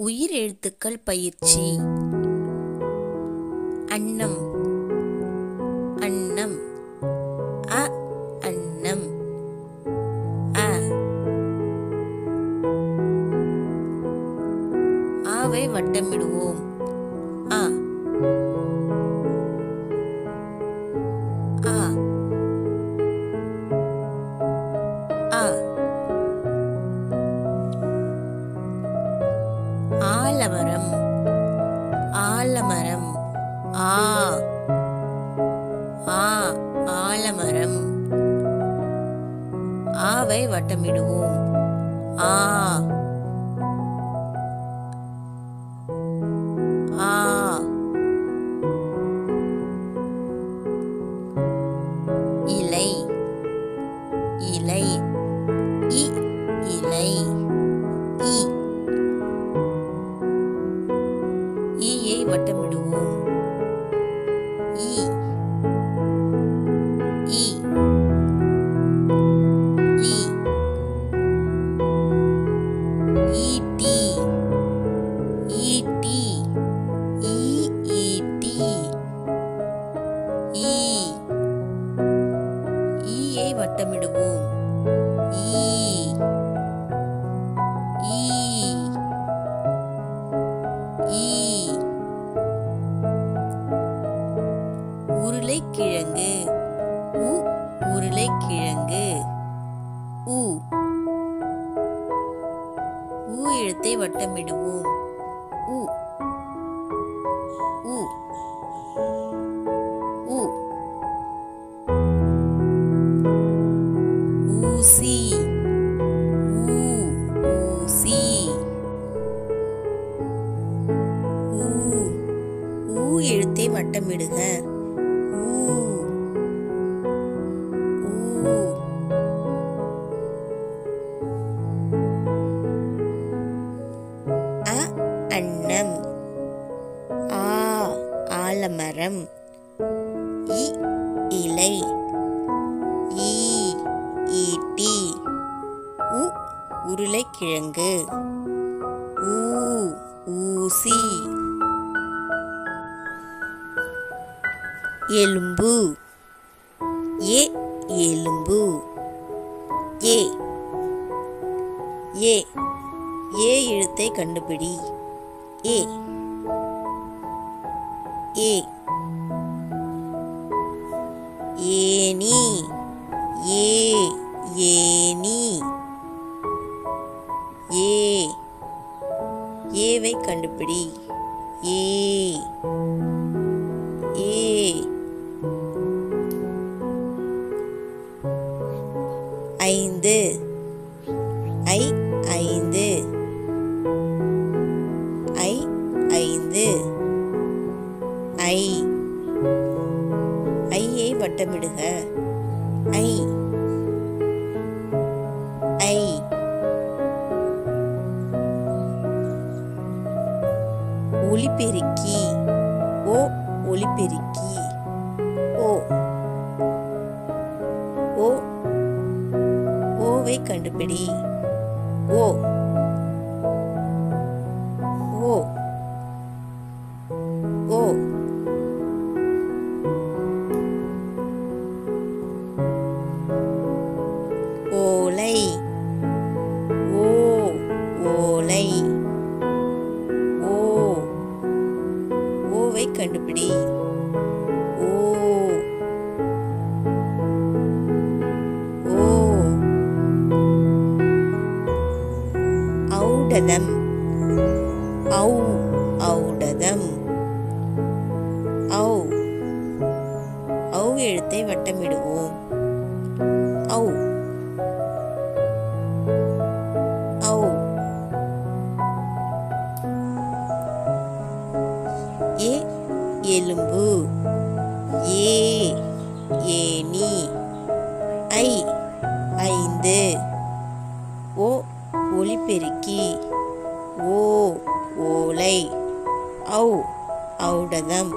உயிர் எழுத்துக்கள் பயிற்சி. அன்னம் அன்னம் அ அன்னம் அ ஆவை வட்டமிடுவோம். அ ஆ ஆ ஆலமரம் ஆலமரம் ஆ ஆ ஆலமரம் ஆவை வட்டமிடுவோம். ஆ ஆ இலை இலை இ இலை இ ஈயை வட்டமிடுவோம். ஈ ஈ ஈ ஈட்டி ஈட்டி ஈ ஈட்டி ஈ ஈயை வட்டமிடுவோம். ஈ ஈ ஈ உருளைக்கிழங்கு உ உருளைக்கிழங்கு உ ஊ எழுத்தை வட்டமிடுவோம். உ உ உ ஊசி ஊ ஊசி ஊ ஊ எழுத்தை வட்டமிடுக. ஊ ஊ அ அன்னம் ஆ ஆலமரம் இ இலை ஈ ஈட்டி உ உருளைக்கிழங்கு ஊ ஊசி எலும்பு ஏ எலும்பு ஏ ஏ ஏ எழுத்தை கண்டுபிடி. ஏ ஏ ஏனி ஏ ஏனி ஏ ஏவை கண்டுபிடி. ஏ ஏ ஐந்து ஐ ஐந்து ஐ ஐந்து ஐ ஐயை வட்டமிடுக. ஐ ஐ ஒலிபெருக்கி ஓ ஒலிபெருக்கி ஓ ஓ ஓவை கண்டுபிடி. ஓ ஓ ஓ ஓலை ஓ ஓலை ஓ ஓவை கண்டுபிடி. ஓ ஓ ஔடதம் ஔ ஔடதம் ஔ ஔ எழுத்தை வட்டமிடுவோம். ஔ ஔ ஏ எலும்பு ஏ ஏனி ஐ ஐந்து ஓ ஒலிபெருக்கி ஓ ஓலை ஔ ஔடதம்